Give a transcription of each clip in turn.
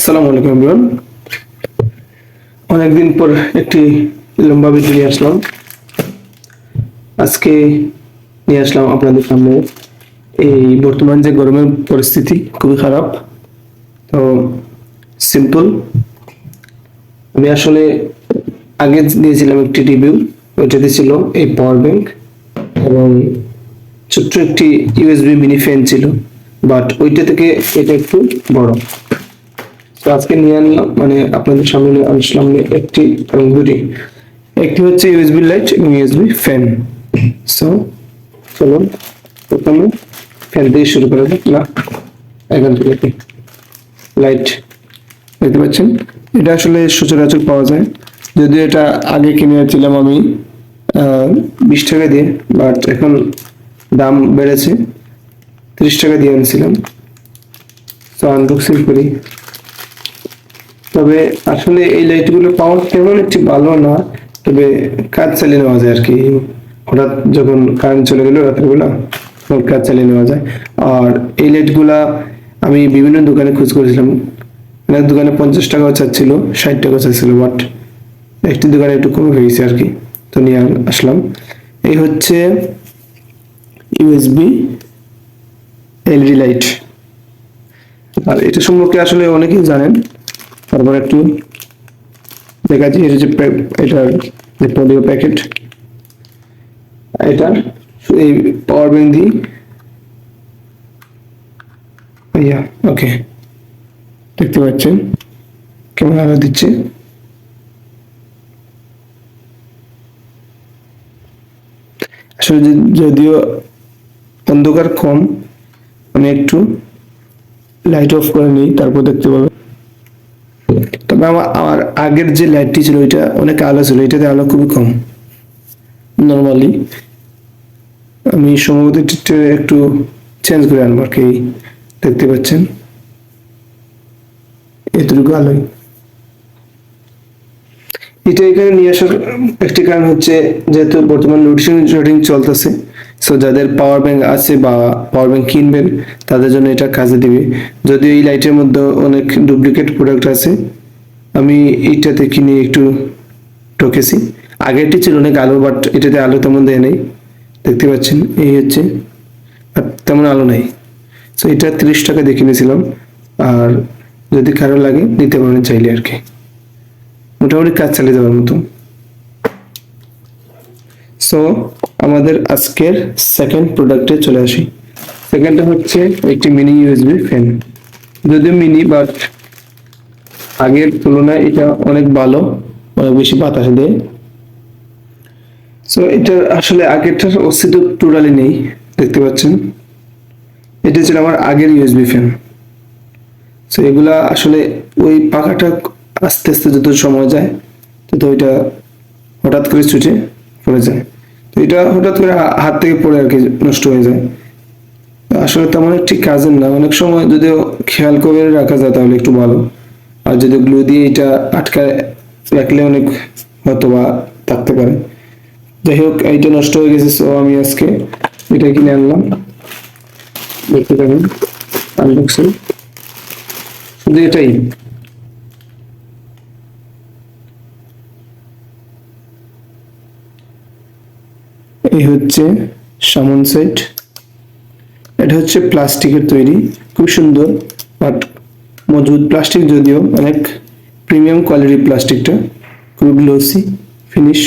আসসালামু আলাইকুম এভরিওয়ান। অনেকদিন পর একটি লম্বা ভিডিও নিয়ে আসলাম। আজকে নিয়ে আসলাম আপনাদের সামনে এই বর্তমান যে গরমের পরিস্থিতি খুবই খারাপ। তো সিম্পল, আমি আসলে আগে দিয়েছিলাম একটি রিভিউ, ওইটাতে ছিল এই পাওয়ার ব্যাংক এবং ছোট্ট একটি ইউএসবি মিনি ফ্যান ছিল, বাট ওইটা থেকে এটা একটু বড়। তো আজকে নিয়ে আনলাম, মানে আপনাদের সামনে নিয়ে আসলাম একটি এবং দুটি। একটি হচ্ছে ইউএসবি লাইট এবং ইউএসবি ফ্যান। সো চলুন প্রথমে ফ্যান দিয়ে শুরু করা যাক। না, এখান থেকে লাইট দেখতে পাচ্ছেন, এটা আসলে সচরাচর পাওয়া যায়। যদিও এটা আগে কিনেছিলাম আমি 20 টাকা দিয়ে, বাট এখন দাম বেড়েছে, 30 টাকা দিয়ে আনছিলাম। তো আনবক্সিং করি। তবে আসলে এই লাইটগুলো পাওয়ার তেমন একটি ভালো না, তবে কাজ চালিয়ে নেওয়া যায় আর কি। হঠাৎ যখন কারেন্ট চলে গেল রাত্রিবেলা, তখন কাজ চালিয়ে নেওয়া যায়। আর এই লাইটগুলা আমি বিভিন্ন দোকানে খোঁজ করেছিলাম। অনেক দোকানে 50 টাকাও চাচ্ছিল, 60 টাকাও চাচ্ছিল, বাট একটি দোকানে একটু কমে হয়ে গেছে আর কি। তো নিয়ে আসলাম। এই হচ্ছে ইউএসবি এলইডি লাইট। আর এটা সম্পর্কে আসলে অনেকেই জানেন, তারপর একটু দেখাচ্ছি। এটা যে এটার যে পলিও প্যাকেট, এটা এই পাওয়ার ব্যাংক দিয়ে ওকে, দেখতে পাচ্ছেন কেমন আলো দিচ্ছে। আসলে যদিও অন্ধকার কম, আমি একটু লাইট অফ করে নিই, তারপর দেখতে পাবেন। তবে আমার আগের যে লাইটটি ছিল ওইটা অনেক আলো ছিল, এটাতে আলো খুবই কম। নর্মালি আমি সম্ভবত একটু চেঞ্জ করে আনবো আর কি। দেখতে পাচ্ছেন এতটুকু আলোয়। এটা এখানে নিয়ে আসার একটি কারণ হচ্ছে, যেহেতু বর্তমান লোডশেডিং চলতেছে, সো যাদের পাওয়ার ব্যাংক আছে বা পাওয়ার ব্যাংক কিনবেন তাদের জন্য এটা কাজে দিবে। যদিও এই লাইটের মধ্যে অনেক ডুপ্লিকেট প্রোডাক্ট আছে, আমি এইটাতে কিনে একটু ঠকেছি। আগেরটি ছিল অনেক আলো, বাট এটাতে আলো তেমন দেয় নেই, দেখতে পাচ্ছেন। এই হচ্ছে, আর তেমন আলো নাই। সো এটা 30 টাকা দিয়ে কিনেছিলাম। আর যদি কারো লাগে নিতে পারেন চাইলে আর কি, মোটামুটি কাজ চালিয়ে যাওয়ার মতো। সো আমাদের আজকের সেকেন্ড প্রোডাক্টে চলে আসি। সেকেন্ডটা হচ্ছে একটি মিনি ইউএসবি ফ্যান। যদিও মিনি, বাট আগের তুলনায় এটা অনেক ভালো, অনেক বেশি বাতাস দেয়। সো এটার আসলে আগেরটার অস্তিত্ব টোটালি নেই, দেখতে পাচ্ছেন। এটা ছিল আমার আগের ইউএসবি ফ্যান। সো এগুলা আসলে ওই পাখাটা আস্তে আস্তে যত সময় যায় তত ওইটা হঠাৎ করে ছুটে পড়ে যায়। তো এটা হঠাৎ করে হাত থেকে পড়ে আর কি নষ্ট হয়ে যায়। আসলে তেমন একটি কাজের না, অনেক সময় যদিও খেয়াল করে রাখা যায় তাহলে একটু ভালো। আর যদি গ্লু দিয়ে এটা আটকায় রাখলে অনেক হয়তো বা থাকতে পারে। যাই হোক, এইটা নষ্ট হয়ে গেছে, সো আমি আজকে এটা কিনে আনলাম। দেখতে পাবেন আনবক্সিং, শুধু এটাই। এই হচ্ছে সামন সেট। এটা হচ্ছে প্লাস্টিকের তৈরি, খুব সুন্দর, বাট মজবুত প্লাস্টিক, যদিও অনেক প্রিমিয়াম কোয়ালিটির প্লাস্টিকটা, খুব গ্লোসি ফিনিশ।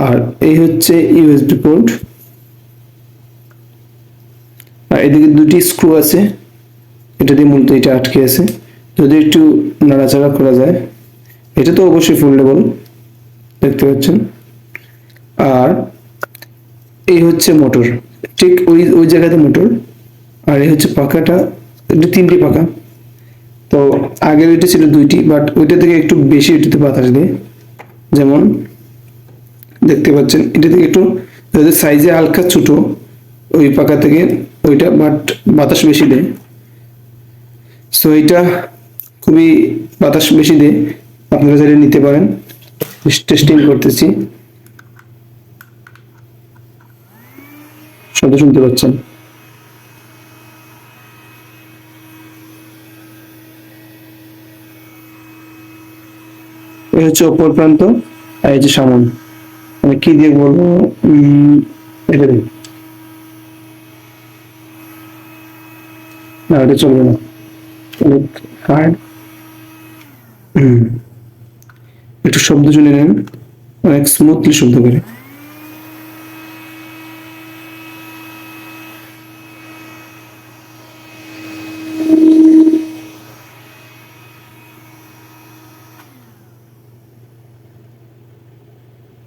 আর এই হচ্ছে ইউএসবি পোর্ট, আর এদিকে দুটি স্ক্রু আছে, এটা দিয়ে মূলত এটা আটকে আছে, যদি একটু নাড়াচাড়া করা যায়। এটা তো অবশ্যই ফোল্ডেবল, দেখতে পাচ্ছেন। আর এই হচ্ছে মোটর, ঠিক ওই ওই জায়গাতে মোটর। আর এই হচ্ছে পাখাটা, এটা 3টি পাখা। তো আগের ওইটা ছিল 2টি, বাট ওইটা থেকে একটু বেশি এটাতে বাতাস দেয়। যেমন দেখতে পাচ্ছেন, এটা থেকে একটু, যদি সাইজে হালকা ছোট ওই পাখা থেকে ওইটা, বাট বাতাস বেশি দেয়। সো এটা খুবই বাতাস বেশি দেয়, আপনারা চাইলে নিতে পারেন। টেস্টিং করতেছি, শব্দ শুনতে পাচ্ছেন। এই হচ্ছে উপর প্রান্ত, আর এই যে সামন, আমি কি দিয়ে বলবো, এটা দিই না, এটা চলবে না, অনেক হার্ড। একটু শব্দ শুনে নেন, অনেক স্মুথলি শব্দ করে।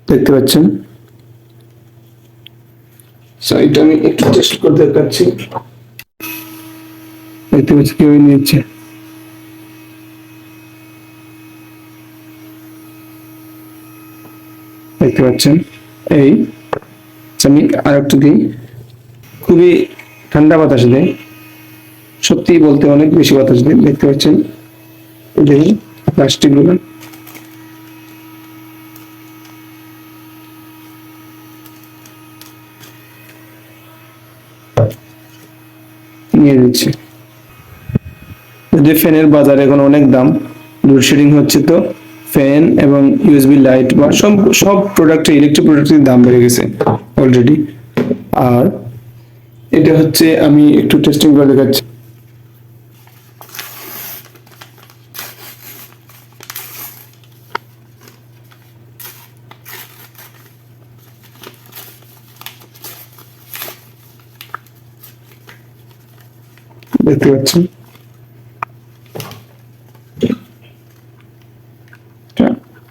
দেখতে পাচ্ছেন? এটা আমি একটু টেস্ট করে দেখাচ্ছি। দেখতে পাচ্ছি কিভাবে নিচ্ছে, দেখতে পাচ্ছেন? এই আমি আর একটু দিই, খুবই ঠান্ডা বাতাস দেয়, সত্যি বলতে অনেক বেশি বাতাস দেয়। দেখতে পাচ্ছেন দেখুন প্লাস্টিক গুলো, নিয়ে দিচ্ছে। যদি ফ্যানের বাজারে এখন অনেক দাম, লোডশেডিং হচ্ছে, তো ফ্যান এবং ইউএসবি লাইট বা সব সব প্রোডাক্ট, ইলেকট্রিক প্রোডাক্টের দাম বেড়ে গেছে অলরেডি। আর এটা হচ্ছে, আমি একটু টেস্টিং করে দেখাচ্ছি। দেখতে পাচ্ছেন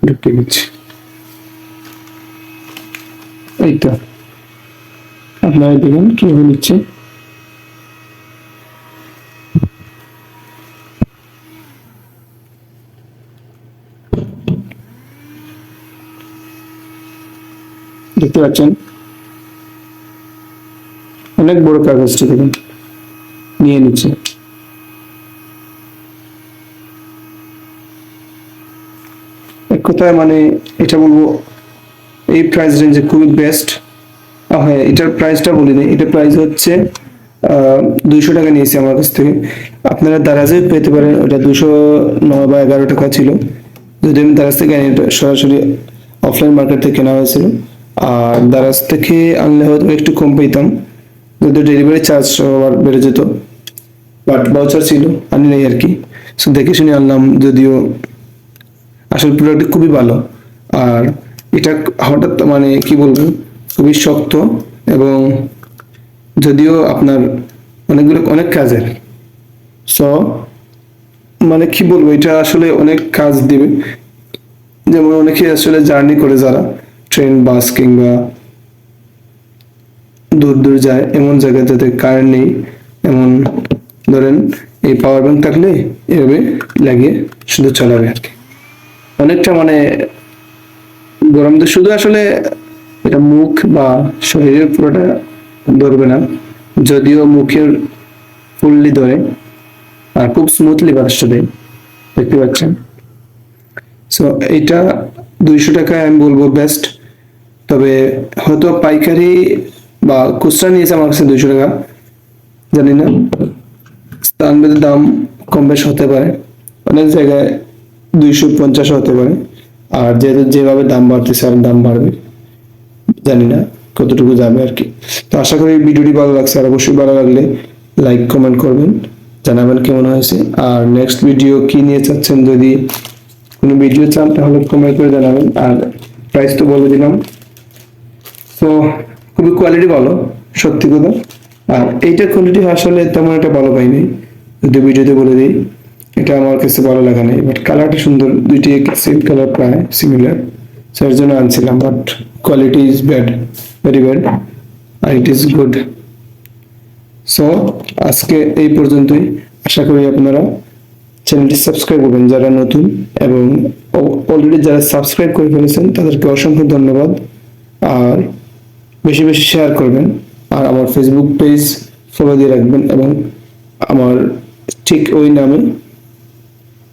ঢুকে গেছে, এই তো আপনারা দেখুন কিভাবে নিচ্ছে। দেখতে পাচ্ছেন অনেক বড় কাগজটা, দেখুন নিয়ে নিচ্ছে। এক কথায় মানে এটা বলবো, এই প্রাইস রেঞ্জে খুবই বেস্ট। হ্যাঁ, এটার প্রাইসটা বলিনি, এটা প্রাইস হচ্ছে 200 টাকা নিয়েছে আমার কাছ থেকে। আপনারা দারাজে পেতে পারেন, ওটা 209 বা 11 টাকা ছিল। যদি আমি দারাজ থেকে আনি, এটা সরাসরি অফলাইন মার্কেট থেকে কেনা হয়েছিল। আর দারাজ থেকে আনলে হয়তো একটু কম পেতাম, যদি ডেলিভারি চার্জ আবার বেড়ে যেত, বাট ভাউচার ছিল, আনি নাই আর কি। সো দেখে শুনে আনলাম, যদিও আসল প্রোডাক্ট খুবই ভালো। আর এটা হঠাৎ মানে কি বলবো, খুবই শক্ত, এবং যদিও আপনার অনেকগুলো অনেক কাজের, সো মানে কি বলবো, এটা আসলে অনেক কাজ দিবে। যেমন অনেকে আসলে জার্নি করে, যারা ট্রেন বাস কিংবা দূর দূর যায়, এমন জায়গায় যাতে কারেন্ট নেই, এমন ধরেন এই পাওয়ার ব্যাংক থাকলে এভাবে লাগিয়ে শুধু চালাবে আর কি। অনেকটা মানে গরম তো শুধু আসলে এটা মুখ বা শরীরের পুরোটা ধরবে না, যদিও মুখের ফুললি ধরে, আর খুব স্মুথলি বাতাসটা দেয়। দেখতে পাচ্ছেন? সো এটা 200 টাকায় আমি বলবো বেস্ট। তবে হয়তো পাইকারি বা খুচরা নিয়েছে আমার কাছে 200 টাকা, জানি না, স্থানভেদে দাম কম বেশ হতে পারে, অনেক জায়গায় 250 হতে পারে। আর যেহেতু যেভাবে দাম বাড়তেছে, আর দাম বাড়বে, জানি না কতটুকু যাবে আর কি। তো আশা করি ভিডিওটি ভালো লাগছে, আর অবশ্যই ভালো লাগলে লাইক কমেন্ট করবেন, জানাবেন কেমন হয়েছে। আর নেক্সট ভিডিও কি নিয়ে চাচ্ছেন, যদি কোনো ভিডিও চান তাহলে কমেন্ট করে জানাবেন। আর প্রাইস তো বলে দিলাম। তো খুবই কোয়ালিটি ভালো, সত্যি কথা। আর এইটার কোয়ালিটি আসলে তেমন একটা ভালো পাইনি, যদি ভিডিওতে বলে দিই, এটা আমার কাছে ভালো লাগা নেই। বাট কালারটা সুন্দর, দুইটি সেম কালার, প্রায় সিমিলার, যার জন্য আনছিলাম। But quality is bad, very bad, আর ইট ইজ গুড। সো আজকে এই পর্যন্তই। আশা করি আপনারা চ্যানেলটি সাবস্ক্রাইব করবেন যারা নতুন, এবং অলরেডি যারা সাবস্ক্রাইব করে ফেলেছেন তাদেরকে অসংখ্য ধন্যবাদ। আর বেশি বেশি শেয়ার করবেন। আর আমার ফেসবুক পেজ ফলো দিয়ে রাখবেন, এবং আমার ঠিক ওই নামে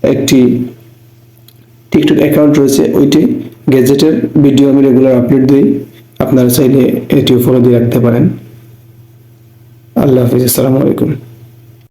একটি টিকটক অ্যাকাউন্ট রয়েছে, ওইটি গ্যাজেটের ভিডিও আমি রেগুলার আপলোড দিই, আপনারা চাইলে এটিও ফলো দিয়ে রাখতে পারেন। আল্লাহ হাফিজ, আসসালামু আলাইকুম।